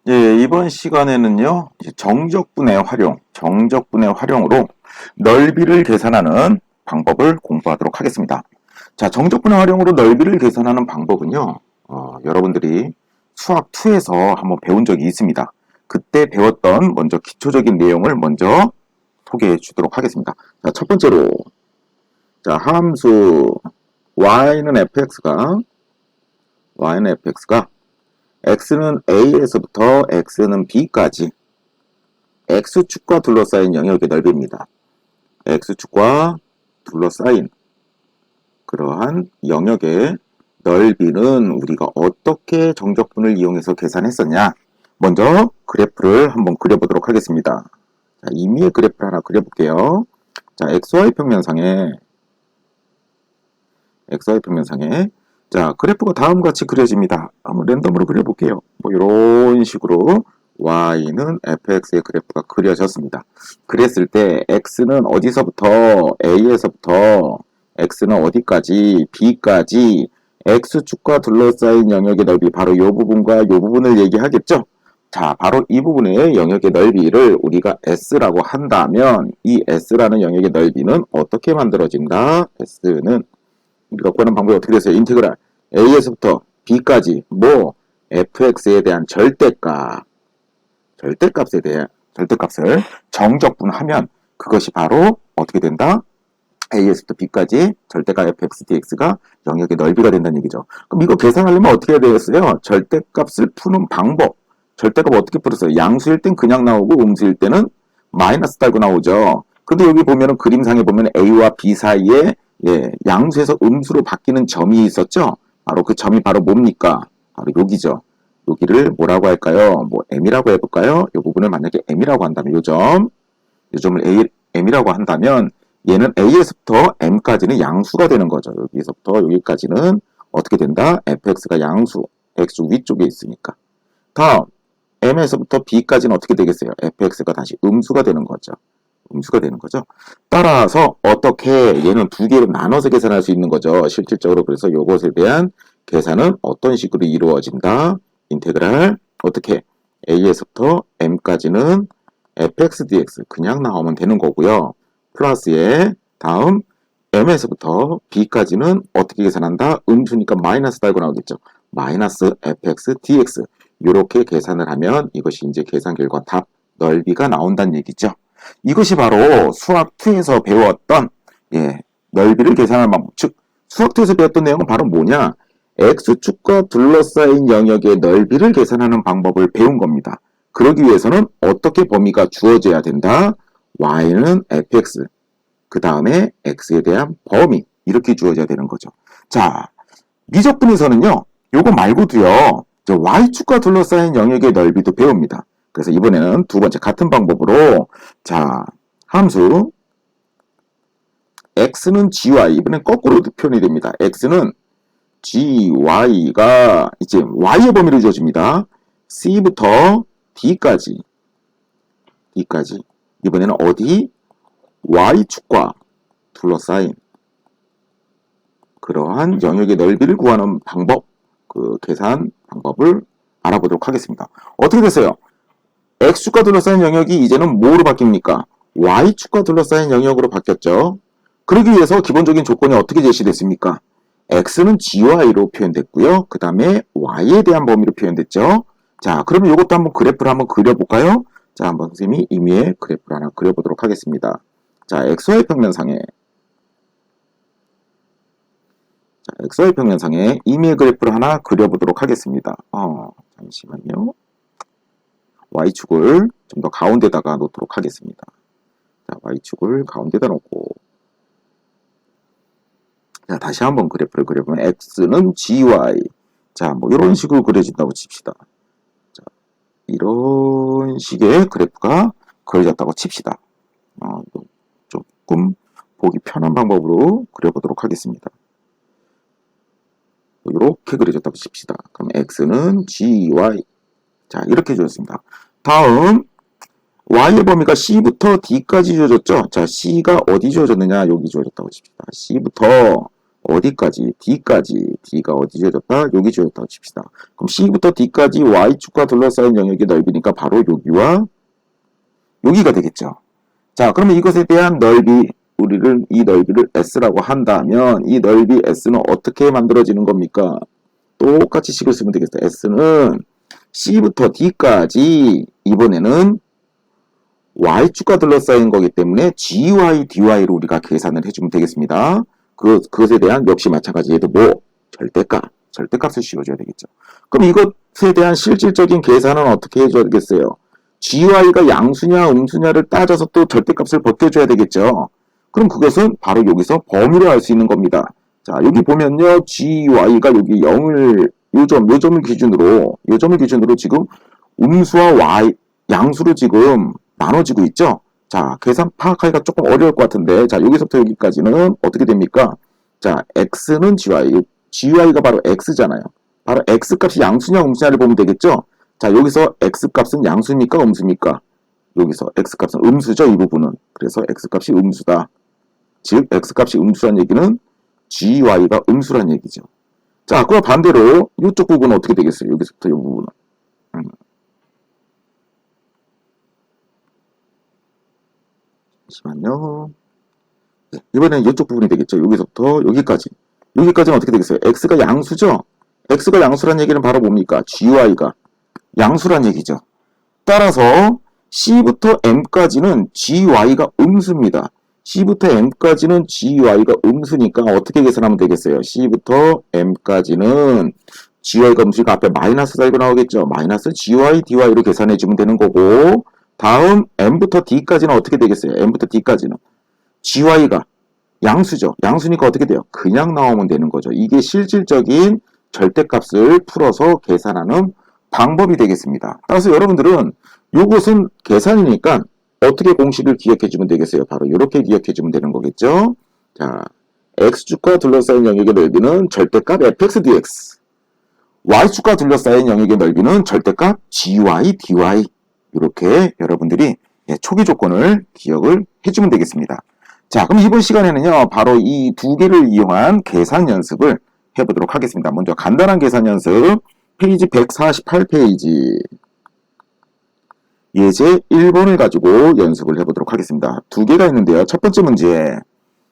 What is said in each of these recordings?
예, 이번 시간에는요, 이제 정적분의 활용으로 넓이를 계산하는 방법을 공부하도록 하겠습니다. 자, 정적분의 활용으로 넓이를 계산하는 방법은요, 여러분들이 수학 2에서 한번 배운 적이 있습니다. 그때 배웠던 먼저 기초적인 내용을 먼저 소개해 주도록 하겠습니다. 자, 첫 번째로, 자, 함수 y는 fx가 x는 a에서부터 x는 b까지 x축과 둘러싸인 영역의 넓이입니다. x축과 둘러싸인 그러한 영역의 넓이는 우리가 어떻게 정적분을 이용해서 계산했었냐? 먼저 그래프를 한번 그려보도록 하겠습니다. 자, 임의의 그래프를 하나 그려볼게요. 자, XY 평면상에 자, 그래프가 다음과 같이 그려집니다. 한번 랜덤으로 그려볼게요. 뭐 이런 식으로 y는 fx의 그래프가 그려졌습니다. 그랬을 때 x는 어디서부터 a에서부터 x는 어디까지 b까지 x축과 둘러싸인 영역의 넓이 바로 이 부분과 이 부분을 얘기하겠죠. 자, 바로 이 부분의 영역의 넓이를 우리가 s라고 한다면 이 s라는 영역의 넓이는 어떻게 만들어진다? s는 우리가 구하는 방법이 어떻게 되세요? 인테그랄 a에서부터 b까지 뭐 fx에 대한 절대값을 정적분하면 그것이 바로 어떻게 된다? a에서부터 b까지 절대값 fx dx가 영역의 넓이가 된다는 얘기죠. 그럼 이거 계산하려면 어떻게 해야 되겠어요? 절대값을 푸는 방법. 절대값 어떻게 풀었어요? 양수일 땐 그냥 나오고 음수일 때는 마이너스 달고 나오죠. 근데 여기 보면은 그림상에 보면 a와 b 사이에 양수에서 음수로 바뀌는 점이 있었죠. 바로 그 점이 바로 뭡니까? 바로 여기죠. 여기를 뭐라고 할까요? 뭐 m이라고 해볼까요? 이 부분을 만약에 m이라고 한다면 이 점을 m이라고 한다면 얘는 a에서부터 m까지는 양수가 되는 거죠. 여기서부터 여기까지는 어떻게 된다? fx가 양수, x 위쪽에 있으니까. 다음 m에서부터 b까지는 어떻게 되겠어요? fx가 다시 음수가 되는 거죠. 따라서 어떻게 얘는 두 개로 나눠서 계산할 수 있는 거죠. 실질적으로 그래서 이것에 대한 계산은 어떤 식으로 이루어진다? 인테그랄 어떻게 a에서부터 m까지는 fx dx 그냥 나오면 되는 거고요. 플러스에 다음 m에서부터 b까지는 어떻게 계산한다? 음수니까 마이너스 달고 나오겠죠. 마이너스 fx dx 이렇게 계산을 하면 이것이 이제 계산 결과 답 넓이가 나온다는 얘기죠. 이것이 바로 수학 2에서 배웠던 넓이를 계산하는 방법. 즉 수학 2에서 배웠던 내용은 바로 뭐냐? x축과 둘러싸인 영역의 넓이를 계산하는 방법을 배운 겁니다. 그러기 위해서는 어떻게 범위가 주어져야 된다? y는 fx, 그 다음에 x에 대한 범위 이렇게 주어져야 되는 거죠. 자, 미적분에서는요. 요거 말고도요. y축과 둘러싸인 영역의 넓이도 배웁니다. 그래서 이번에는 두 번째 같은 방법으로 자 함수 x는 gy 이번엔 거꾸로 표현이 됩니다. x는 gy가 이제 y의 범위를 주어집니다. c부터 d까지 이번에는 어디? y축과 둘러싸인 그러한 영역의 넓이를 구하는 방법, 그 계산 방법을 알아보도록 하겠습니다. 어떻게 됐어요? x축과 둘러싸인 영역이 이제는 뭐로 바뀝니까? y축과 둘러싸인 영역으로 바뀌었죠. 그러기 위해서 기본적인 조건이 어떻게 제시됐습니까? x는 gy로 표현됐고요. 그 다음에 y에 대한 범위로 표현됐죠. 자, 그러면 이것도 한번 그래프를 한번 그려볼까요? 자, 한번 선생님이 임의의 그래프를 하나 그려보도록 하겠습니다. 자, xy 평면상에 임의의 그래프를 하나 그려보도록 하겠습니다. 잠시만요. y축을 좀 더 가운데다가 놓도록 하겠습니다. 자, y축을 가운데다 놓고 자, 다시 한번 그래프를 그려보면 x는 gy 자, 뭐 이런 식으로 그려진다고 칩시다. 자, 이런 식의 그래프가 그려졌다고 칩시다. 조금 보기 편한 방법으로 그려보도록 하겠습니다. 이렇게 그려졌다고 칩시다. 그럼 x는 gy 자, 이렇게 주어졌습니다. 다음 y의 범위가 c부터 d까지 주어졌죠. 자, c가 어디 주어졌느냐? 여기 주어졌다고 칩시다. c부터 어디까지? D까지. D가 어디 지어졌다? 여기 지어졌다 칩시다. 그럼 C부터 D까지 Y축과 둘러싸인 영역의 넓이니까 바로 여기와 여기가 되겠죠. 자, 그러면 이것에 대한 넓이, 우리는 이 넓이를 S라고 한다면 이 넓이 S는 어떻게 만들어지는 겁니까? 똑같이 식을 쓰면 되겠어요. S는 C부터 D까지 이번에는 Y축과 둘러싸인 거기 때문에 GY, DY로 우리가 계산을 해주면 되겠습니다. 그것에 대한 역시 마찬가지 얘도 뭐? 절대값을 씌워줘야 되겠죠. 그럼 이것에 대한 실질적인 계산은 어떻게 해줘야 되겠어요? GY가 양수냐 음수냐를 따져서 또 절대값을 벗겨줘야 되겠죠. 그럼 그것은 바로 여기서 범위로 할 수 있는 겁니다. 자, 여기 보면요. GY가 여기 0을 요점을 기준으로 지금 음수와 Y, 양수로 지금 나눠지고 있죠. 자, 계산 파악하기가 조금 어려울 것 같은데, 자, 여기서부터 여기까지는 어떻게 됩니까? 자, X는 GY가 바로 X잖아요. 바로 X값이 양수냐 음수냐를 보면 되겠죠? 자, 여기서 X값은 양수입니까 음수입니까? 여기서 X값은 음수죠, 이 부분은. 그래서 X값이 음수다. 즉, X값이 음수란 얘기는 GY가 음수란 얘기죠. 자, 그와 반대로 이쪽 부분은 어떻게 되겠어요? 여기서부터 이 부분은. 잠시만요. 네, 이번에는 이쪽 부분이 되겠죠. 여기서부터 여기까지는 어떻게 되겠어요? X가 양수죠? X가 양수란 얘기는 바로 뭡니까? GY가 양수란 얘기죠. 따라서 C부터 M까지는 GY가 음수입니다. C부터 M까지는 GY가 음수니까 어떻게 계산하면 되겠어요? C부터 M까지는 GY가 음수니까 앞에 마이너스 달고 나오겠죠. 마이너스 GY, DY로 계산해주면 되는 거고, 다음 M부터 D까지는 어떻게 되겠어요? M부터 D까지는 GY가 양수죠. 양수니까 어떻게 돼요? 그냥 나오면 되는 거죠. 이게 실질적인 절대값을 풀어서 계산하는 방법이 되겠습니다. 따라서 여러분들은 이것은 계산이니까 어떻게 공식을 기억해주면 되겠어요? 바로 이렇게 기억해주면 되는 거겠죠. 자, X축과 둘러싸인 영역의 넓이는 절대값 fx dx, Y축과 둘러싸인 영역의 넓이는 절대값 gy dy. 이렇게 여러분들이 초기 조건을 기억을 해주면 되겠습니다. 자, 그럼 이번 시간에는요, 바로 이 두 개를 이용한 계산 연습을 해보도록 하겠습니다. 먼저 간단한 계산 연습, 페이지 148페이지. 예제 1번을 가지고 연습을 해보도록 하겠습니다. 두 개가 있는데요. 첫 번째 문제.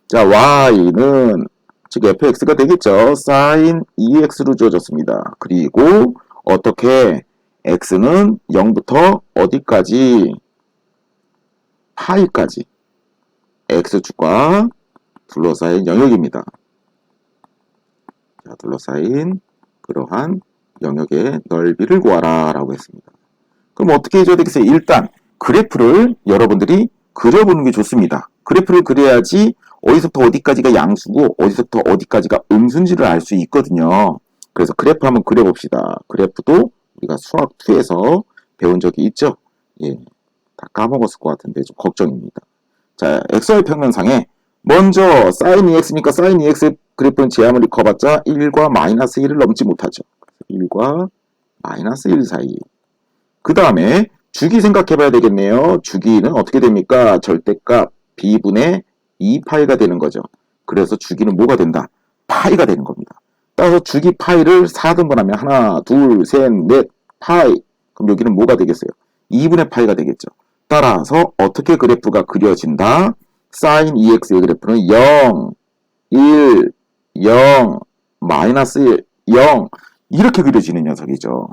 자, y는, 즉 fx가 되겠죠. sin 2x로 주어졌습니다. 그리고 어떻게 x는 0부터 어디까지? 파이까지. x축과 둘러싸인 영역입니다. 자, 둘러싸인 그러한 영역의 넓이를 구하라 라고 했습니다. 그럼 어떻게 해줘야 되겠어요? 일단 그래프를 여러분들이 그려보는 게 좋습니다. 그래프를 그려야지 어디서부터 어디까지가 양수고 어디서부터 어디까지가 음수인지를 알 수 있거든요. 그래서 그래프 한번 그려봅시다. 그래프도 우리가 수학 2에서 배운 적이 있죠? 예, 다 까먹었을 것 같은데 좀 걱정입니다. 자, XY 평면상에 먼저 sin 2x니까 sin 2x 그래프는 제 아무리 커봤자 1과 마이너스 1을 넘지 못하죠. 1과 마이너스 1 사이. 그 다음에 주기 생각해봐야 되겠네요. 주기는 어떻게 됩니까? 절대값 b분의 2파이가 되는 거죠. 그래서 주기는 뭐가 된다? 파이가 되는 겁니다. 따라서 주기 파이를 4등분하면 하나, 둘, 셋, 넷, 파이. 그럼 여기는 뭐가 되겠어요? 2분의 파이가 되겠죠. 따라서 어떻게 그래프가 그려진다? sin 2x의 그래프는 0, 1, 0, 마이너스 1, 0 이렇게 그려지는 녀석이죠.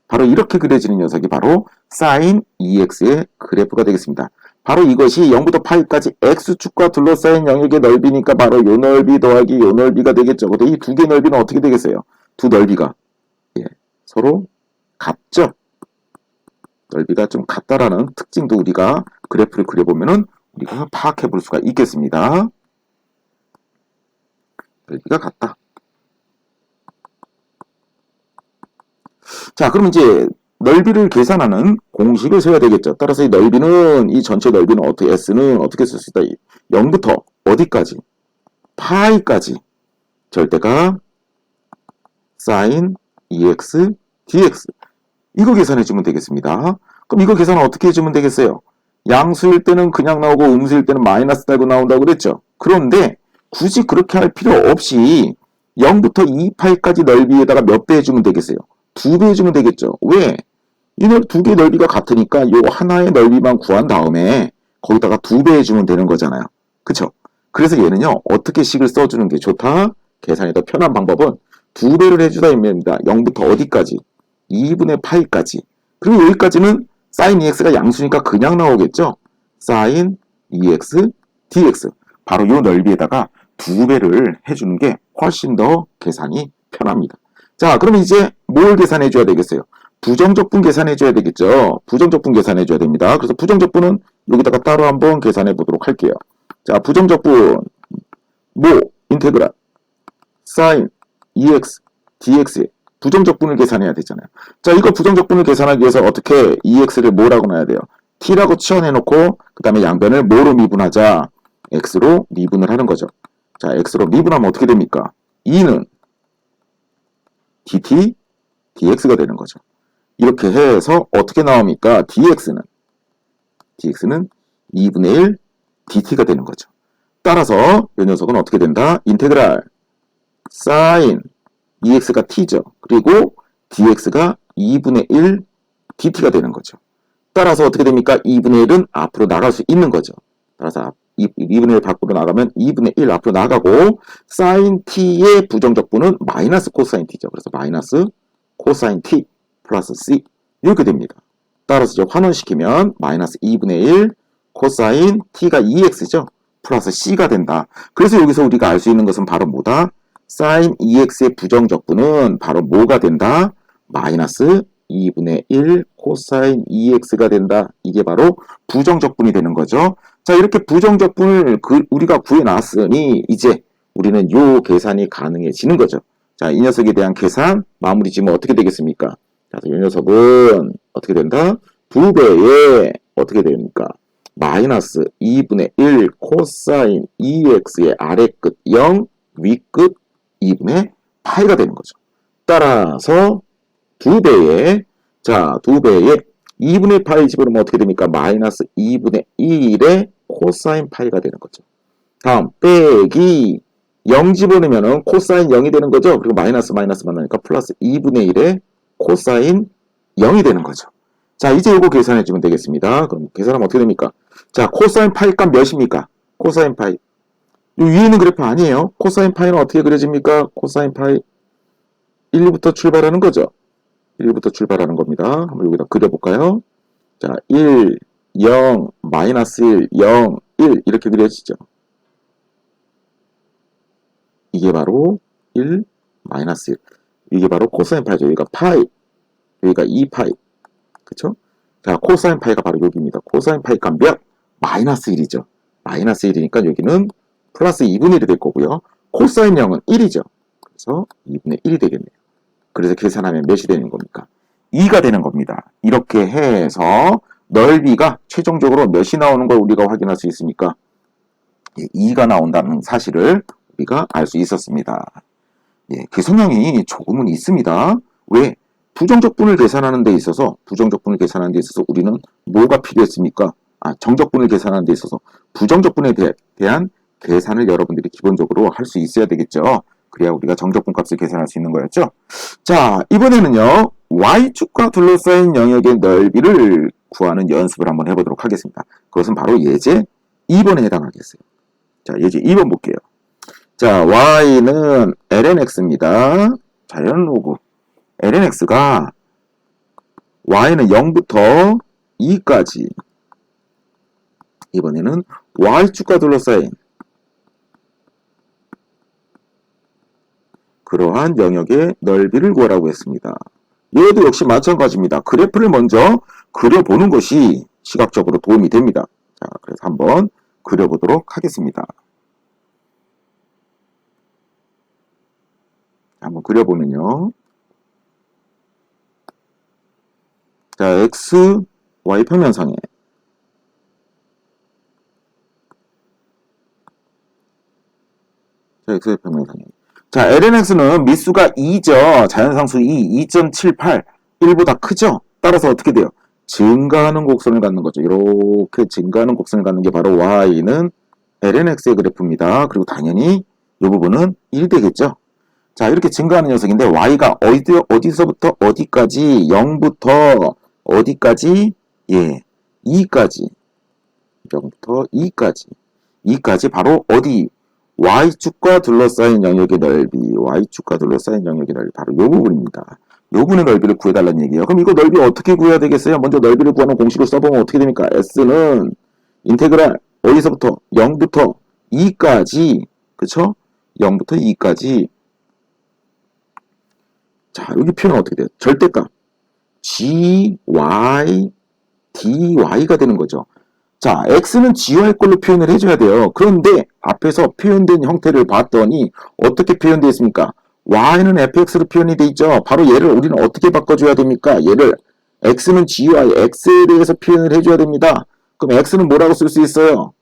바로 이렇게 그려지는 녀석이 바로 sin 2x의 그래프가 되겠습니다. 바로 이것이 0부터 파이까지 x축과 둘러싸인 영역의 넓이니까 바로 요 넓이 더하기 요 넓이가 되겠죠. 근데 이 두 개의 넓이는 어떻게 되겠어요? 두 넓이가 서로 같죠? 넓이가 좀 같다라는 특징도 우리가 그래프를 그려보면은 우리가 파악해 볼 수가 있겠습니다. 넓이가 같다. 자, 그럼 이제 넓이를 계산하는 공식을 세워야 되겠죠. 따라서 이 넓이는, 이 전체 넓이는 어떻게, S는 어떻게 쓸 수 있다? 0부터 어디까지? 파이까지. 절대가 sin 2x dx. 이거 계산해주면 되겠습니다. 그럼 이거 계산은 어떻게 해주면 되겠어요? 양수일 때는 그냥 나오고 음수일 때는 마이너스 달고 나온다고 그랬죠. 그런데 굳이 그렇게 할 필요 없이 0부터 2파이까지 넓이에다가 몇 배 해주면 되겠어요? 2배 해주면 되겠죠. 왜? 이 두 개 넓이가 같으니까 요 하나의 넓이만 구한 다음에 거기다가 2배 해주면 되는 거잖아요. 그쵸? 그래서 얘는요, 어떻게 식을 써주는 게 좋다? 계산이 더 편한 방법은 2배를 해주다 입니다. 0부터 어디까지? 2분의 파이까지. 그리고 여기까지는 sin 2x가 양수니까 그냥 나오겠죠? sin 2x dx. 바로 요 넓이에다가 2배를 해주는 게 훨씬 더 계산이 편합니다. 자, 그러면 이제 뭘 계산해 줘야 되겠어요? 부정적분 계산해 줘야 되겠죠? 부정적분 계산해 줘야 됩니다. 그래서 부정적분은 여기다가 따로 한번 계산해 보도록 할게요. 자, 부정적분 인테그랄 sin 2x dx의 부정적분을 계산해야 되잖아요. 자, 이거 부정적분을 계산하기 위해서 어떻게 2x를 뭐라고 놔야 돼요? t라고 치워내놓고 그 다음에 양변을 뭐로 미분하자? x로 미분을 하는 거죠. 자, x로 미분하면 어떻게 됩니까? 2는 dt dx가 되는 거죠. 이렇게 해서 어떻게 나옵니까? dx는 2분의 1 dt가 되는 거죠. 따라서 이 녀석은 어떻게 된다? 인테그랄 sin 2x가 t죠. 그리고 dx가 2분의 1 dt가 되는 거죠. 따라서 어떻게 됩니까? 2분의 1은 앞으로 나갈 수 있는 거죠. 따라서 2분의 1 밖으로 나가면 2분의 1 앞으로 나가고 sin t의 부정적분은 마이너스 코사인 t죠. 그래서 마이너스 코사인 t 플러스 c 이렇게 됩니다. 따라서 이제 환원시키면 마이너스 2분의 1 코사인 t가 2x죠. 플러스 c가 된다. 그래서 여기서 우리가 알 수 있는 것은 바로 뭐다? sin 2x의 부정적분은 바로 뭐가 된다? 마이너스 2분의 1 코사인 2x가 된다. 이게 바로 부정적분이 되는 거죠. 자, 이렇게 부정적분을 우리가 구해놨으니 이제 우리는 요 계산이 가능해지는 거죠. 자, 이 녀석에 대한 계산 마무리 지으면 어떻게 되겠습니까? 자, 이 녀석은 어떻게 된다? 2배에 어떻게 됩니까? 마이너스 2분의 1 코사인 2x의 아래끝 0, 위끝 2분의 파이가 되는 거죠. 따라서 2배에 2분의 파이 집어넣으면 어떻게 됩니까? 마이너스 2분의 1의 코사인 파이가 되는 거죠. 다음 빼기 0 집어넣으면 코사인 0이 되는 거죠. 그리고 마이너스 만나니까 플러스 2분의 1의 코사인 0이 되는 거죠. 자, 이제 이거 계산해 주면 되겠습니다. 그럼 계산하면 어떻게 됩니까? 자, 코사인 파이 값 몇입니까? 코사인 파이. 이 위에 있는 그래프 아니에요. 코사인 파이는 어떻게 그려집니까? 코사인 파이 1, 2부터 출발하는 거죠. 1부터 출발하는 겁니다. 한번 여기다 그려볼까요? 자, 1, 0, 마이너스 1, 0, 1 이렇게 그려지죠. 이게 바로 1, 마이너스 1. 이게 바로 코사인 파이죠. 여기가 파이, 여기가 2파이. 그쵸? 자, 코사인 파이가 바로 여기입니다. 코사인 파이 값 몇? 마이너스 1이죠. 마이너스 1이니까 여기는 플러스 2분의 1이 될 거고요. 코사인 0은 1이죠. 그래서 2분의 1이 되겠네요. 그래서 계산하면 몇이 되는 겁니까? 2가 되는 겁니다. 이렇게 해서 넓이가 최종적으로 몇이 나오는 걸 우리가 확인할 수 있습니까? 2가 나온다는 사실을 우리가 알 수 있었습니다. 예, 그 성향이 조금은 있습니다. 왜? 부정적분을 계산하는 데 있어서 우리는 뭐가 필요했습니까? 정적분을 계산하는 데 있어서 부정적분에 대한 계산을 여러분들이 기본적으로 할 수 있어야 되겠죠. 그래야 우리가 정적분 값을 계산할 수 있는 거였죠. 자, 이번에는요. Y축과 둘러싸인 영역의 넓이를 구하는 연습을 한번 해보도록 하겠습니다. 그것은 바로 예제 2번에 해당하겠어요. 자, 예제 2번 볼게요. 자, Y는 lnx입니다. 자연 로그 lnx가 Y는 0부터 2까지 이번에는 Y축과 둘러싸인 그러한 영역의 넓이를 구하라고 했습니다. 얘도 역시 마찬가지입니다. 그래프를 먼저 그려보는 것이 시각적으로 도움이 됩니다. 자, 그래서 한번 그려보도록 하겠습니다. 한번 그려보면요. 자, x, y 평면상에 자, xy 평면상에 자, lnx는 미수가 2죠. 자연상수 2, 2.78, 1보다 크죠? 따라서 어떻게 돼요? 증가하는 곡선을 갖는 거죠. 이렇게 증가하는 곡선을 갖는 게 바로 y는 lnx의 그래프입니다. 그리고 당연히 이 부분은 1 되겠죠. 자, 이렇게 증가하는 녀석인데 y가 어디서부터 어디까지 0부터 어디까지 2까지 0부터 2까지 바로 어디 y축과 둘러싸인 영역의 넓이 y축과 둘러싸인 영역의 넓이 바로 이 부분입니다. 이 부분의 넓이를 구해달라는 얘기예요. 그럼 이거 넓이 어떻게 구해야 되겠어요? 먼저 넓이를 구하는 공식을 써보면 어떻게 됩니까? s는 인테그랄 어디서부터 0부터 2까지 그쵸? 0부터 2까지 자, 여기 표현 어떻게 돼요? 절대값 gy, dy가 되는 거죠. 자, x는 gy 걸로 표현을 해줘야 돼요. 그런데 앞에서 표현된 형태를 봤더니 어떻게 표현되어 있습니까? y는 fx로 표현이 돼 있죠. 바로 얘를 우리는 어떻게 바꿔줘야 됩니까? 얘를 x는 gy, x에 대해서 표현을 해줘야 됩니다. 그럼 x는 뭐라고 쓸 수 있어요?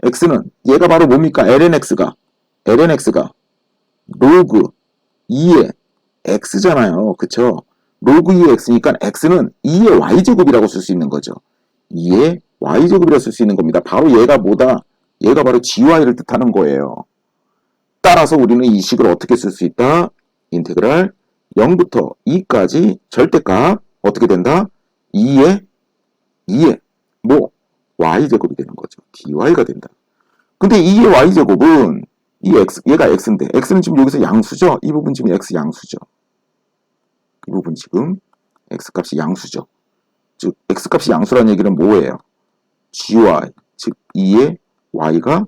x는 얘가 바로 뭡니까? lnx가 로그 2의 x잖아요. 그쵸? 로그 2의 x니까 x는 2의 y제곱이라고 쓸 수 있는 거죠. 2의 y제곱이라고 쓸 수 있는 겁니다. 바로 얘가 뭐다? 얘가 바로 gy를 뜻하는 거예요. 따라서 우리는 이 식을 어떻게 쓸 수 있다? 인테그랄 0부터 2까지 절대값 어떻게 된다? 2의 뭐 y제곱이 되는 거죠. dy가 된다. 근데 2의 y제곱은 이 x, 얘가 x인데 x는 지금 여기서 양수죠? 이 부분 지금 x 양수죠. 이 부분 지금 x값이 양수죠. 즉 x값이 양수라는 얘기는 뭐예요? gy, 즉 2의 y가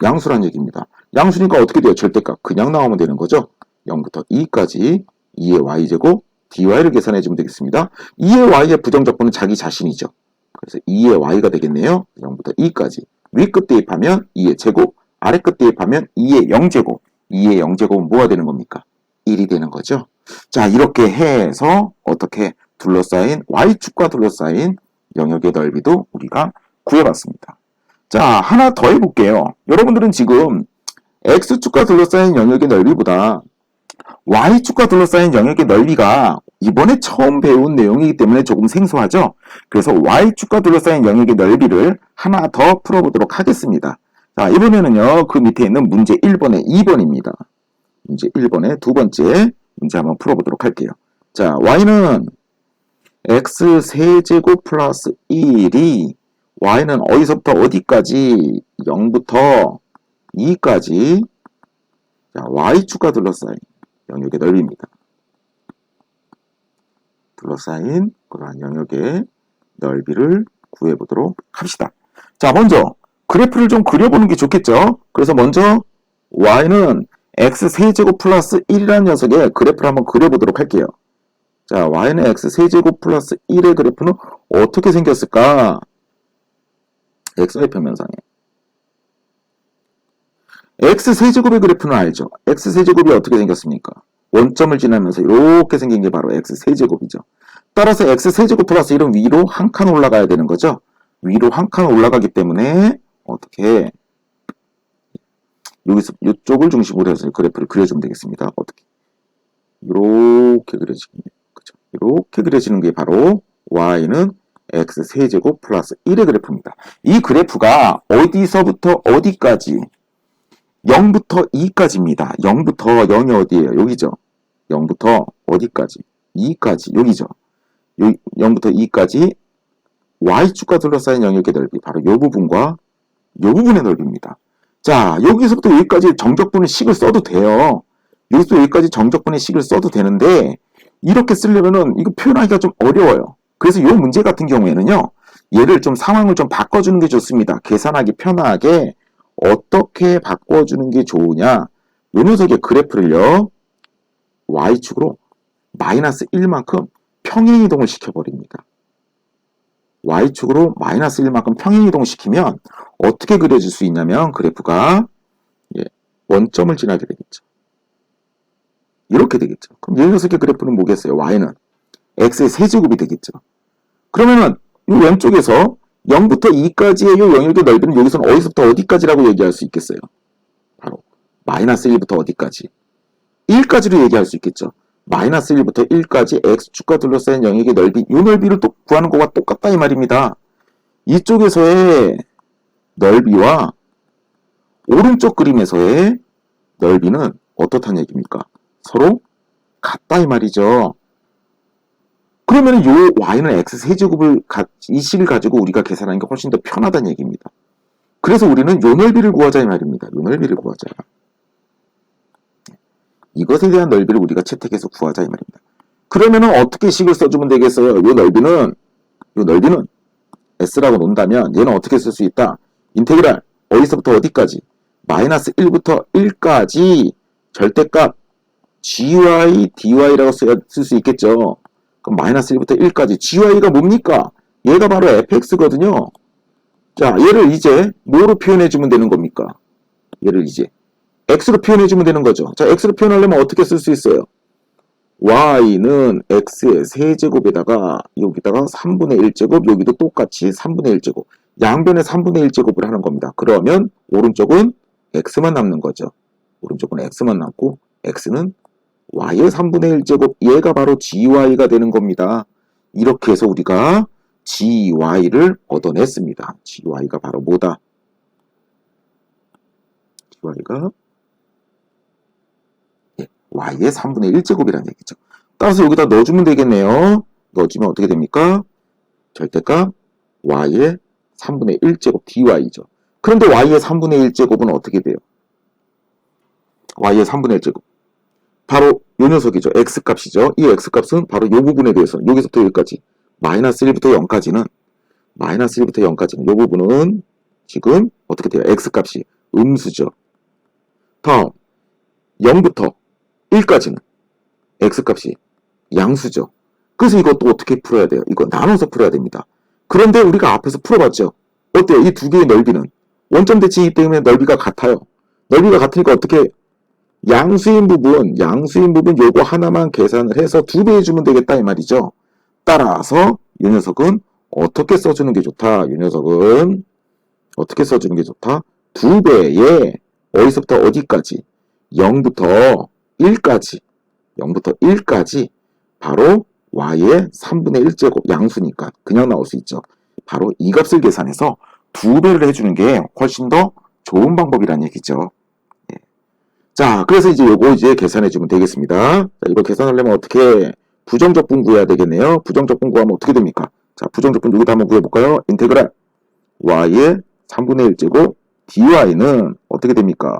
양수란 얘기입니다. 양수니까 어떻게 돼요? 절대값 그냥 나오면 되는 거죠. 0부터 2까지 2의 y제곱 dy를 계산해주면 되겠습니다. 2의 y의 부정적분은 자기 자신이죠. 그래서 2의 y가 되겠네요. 0부터 2까지 위끝 대입하면 2의 제곱, 아래끝 대입하면 2의 0제곱 2의 0제곱은 뭐가 되는 겁니까? 1이 되는 거죠. 자, 이렇게 해서 어떻게 둘러싸인 y축과 둘러싸인 영역의 넓이도 우리가 구해봤습니다. 자, 하나 더 해볼게요. 여러분들은 지금 x축과 둘러싸인 영역의 넓이보다 y축과 둘러싸인 영역의 넓이가 이번에 처음 배운 내용이기 때문에 조금 생소하죠? 그래서 y축과 둘러싸인 영역의 넓이를 하나 더 풀어보도록 하겠습니다. 자, 이번에는요, 그 밑에 있는 문제 1번에 2번입니다. 문제 1번에 두 번째 문제 한번 풀어보도록 할게요. 자, y는 x 세제곱 플러스 1이 y는 어디서부터 어디까지 0부터 2까지 자, y축과 둘러싸인 영역의 넓이입니다. 둘러싸인 그러한 영역의 넓이를 구해보도록 합시다. 자, 먼저 그래프를 좀 그려보는 게 좋겠죠? 그래서 먼저 y는 x 세제곱 플러스 1이라는 녀석의 그래프를 한번 그려보도록 할게요. 자, y는 x 세제곱 플러스 1의 그래프는 어떻게 생겼을까? xy 평면상에 x 세제곱의 그래프는 알죠? x 세제곱이 어떻게 생겼습니까? 원점을 지나면서 이렇게 생긴 게 바로 x 세제곱이죠. 따라서 x 세제곱 플러스 1은 위로 한 칸 올라가야 되는 거죠. 위로 한 칸 올라가기 때문에 어떻게 여기서 이쪽을 중심으로 해서 그래프를 그려주면 되겠습니다. 어떻게 이렇게 그려지겠네요. 그죠? 이렇게 그려지는 게 바로 y는 x 세제곱 플러스 1의 그래프입니다. 이 그래프가 어디서부터 어디까지 0부터 2까지입니다. 0부터 0이 어디예요? 여기죠. 0부터 어디까지? 2까지 여기죠. 0부터 2까지 y축과 둘러싸인 영역의 넓이 바로 이 부분과 이 부분의 넓이입니다. 자, 여기서부터 여기까지 정적분의 식을 써도 돼요. 여기서 여기까지 정적분의 식을 써도 되는데 이렇게 쓰려면은 이거 표현하기가 좀 어려워요. 그래서 이 문제 같은 경우에는요. 얘를 좀 상황을 좀 바꿔주는 게 좋습니다. 계산하기 편하게 어떻게 바꿔주는 게 좋으냐. 이 녀석의 그래프를요. y축으로 마이너스 1만큼 평행이동을 시켜버립니다. y축으로 마이너스 1만큼 평행이동을 시키면 어떻게 그려질 수 있냐면 그래프가 원점을 지나게 되겠죠. 이렇게 되겠죠. 그럼 이 녀석의 그래프는 뭐겠어요? y는 x의 세제곱이 되겠죠. 그러면은 이 왼쪽에서 0부터 2까지의 이 영역의 넓이는 여기서는 어디서부터 어디까지라고 얘기할 수 있겠어요? 바로 마이너스 1부터 어디까지? 1까지로 얘기할 수 있겠죠. 마이너스 1부터 1까지 x축과 둘러싸인 영역의 넓이, 이 넓이를 또 구하는 것과 똑같다 이 말입니다. 이쪽에서의 넓이와 오른쪽 그림에서의 넓이는 어떻다는 얘기입니까? 서로 같다 이 말이죠. 그러면 요 y는 x 세제곱을 이 식을 가지고 우리가 계산하는 게 훨씬 더 편하다는 얘기입니다. 그래서 우리는 요 넓이를 구하자 이 말입니다. 요 넓이를 구하자. 이것에 대한 넓이를 우리가 채택해서 구하자 이 말입니다. 그러면은 어떻게 식을 써주면 되겠어요? 요 넓이는 s라고 놓는다면 얘는 어떻게 쓸 수 있다? 인테그랄 어디서부터 어디까지? 마이너스 1부터 1까지 절대값 gy, dy라고 쓸 수 있겠죠. 그럼 마이너스 1부터 1까지 gy가 뭡니까? 얘가 바로 fx거든요. 자, 얘를 이제 뭐로 표현해주면 되는 겁니까? 얘를 이제 x로 표현해주면 되는 거죠. 자, x로 표현하려면 어떻게 쓸 수 있어요? y는 x의 세제곱에다가 여기다가 3분의 1제곱, 여기도 똑같이 3분의 1제곱. 양변에 3분의 1제곱을 하는 겁니다. 그러면 오른쪽은 x만 남는 거죠. 오른쪽은 x만 남고 x는 y의 3분의 1제곱, 얘가 바로 gy가 되는 겁니다. 이렇게 해서 우리가 gy를 얻어냈습니다. gy가 바로 뭐다? gy가 y의 3분의 1제곱이라는 얘기죠. 따라서 여기다 넣어주면 되겠네요. 넣어주면 어떻게 됩니까? 절대값 y의 3분의 1제곱 dy죠. 그런데 y의 3분의 1제곱은 어떻게 돼요? y의 3분의 1제곱. 바로 요 녀석이죠. x값이죠. 이 x값은 바로 요 부분에 대해서 여기서부터 여기까지 마이너스 1부터 0까지는 요 부분은 지금 어떻게 돼요? x값이 음수죠. 다음 0부터 1까지는 x값이 양수죠. 그래서 이것도 어떻게 풀어야 돼요? 이거 나눠서 풀어야 됩니다. 그런데 우리가 앞에서 풀어봤죠. 어때요? 이 두 개의 넓이는 원점 대칭이기 때문에 넓이가 같아요. 넓이가 같으니까 어떻게 양수인 부분 요거 하나만 계산을 해서 2배 해주면 되겠다 이 말이죠. 따라서 이 녀석은 어떻게 써주는 게 좋다? 이 녀석은 어떻게 써주는 게 좋다? 2배에 어디서부터 어디까지? 0부터 1까지 바로 y의 3분의 1제곱 양수니까 그냥 나올 수 있죠. 바로 이 값을 계산해서 2배를 해주는 게 훨씬 더 좋은 방법이라는 얘기죠. 예. 자, 그래서 이제 요거 이제 계산해주면 되겠습니다. 자, 이거 계산하려면 어떻게 부정적분 구해야 되겠네요. 부정적분 구하면 어떻게 됩니까? 자, 부정적분 여기다 한번 구해볼까요? 인테그랄 y의 3분의 1제곱 dy는 어떻게 됩니까?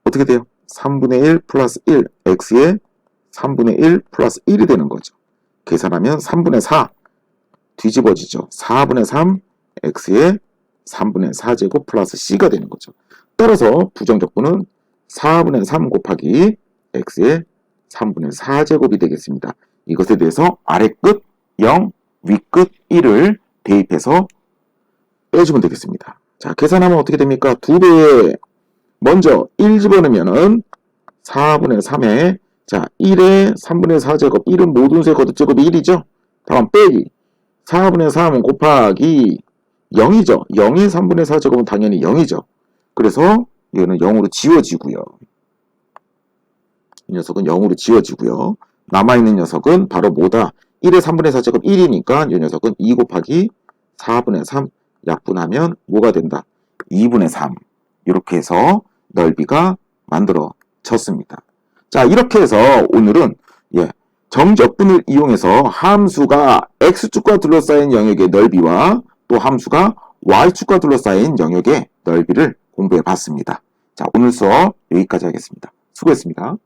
어떻게 돼요? 3분의 1 플러스 1 x의 3분의 1 플러스 1이 되는 거죠. 계산하면 3분의 4 뒤집어지죠. 4분의 3 x의 3분의 4제곱 플러스 c가 되는 거죠. 따라서 부정적분은 4분의 3 곱하기 x의 3분의 4제곱이 되겠습니다. 이것에 대해서 아래끝 0, 윗끝 1을 대입해서 빼주면 되겠습니다. 자, 계산하면 어떻게 됩니까? 2배에 먼저 1 집어넣으면은 4분의 3에 자 1에 3분의 4제곱 1은 모든 세 거듭제곱이 1이죠. 다음 빼기 4분의 3 곱하기 0이죠. 0의 3분의 4제곱은 당연히 0이죠. 그래서 이거는 0으로 지워지고요. 이 녀석은 0으로 지워지고요. 남아있는 녀석은 바로 뭐다? 1의 3분의 4제곱 1이니까 이 녀석은 2 곱하기 4분의 3 약분하면 뭐가 된다? 2분의 3 이렇게 해서 넓이가 만들어졌습니다. 자, 이렇게 해서 오늘은 정적분을 이용해서 함수가 x축과 둘러싸인 영역의 넓이와 또 함수가 y축과 둘러싸인 영역의 넓이를 공부해 봤습니다. 자, 오늘 수업 여기까지 하겠습니다. 수고했습니다.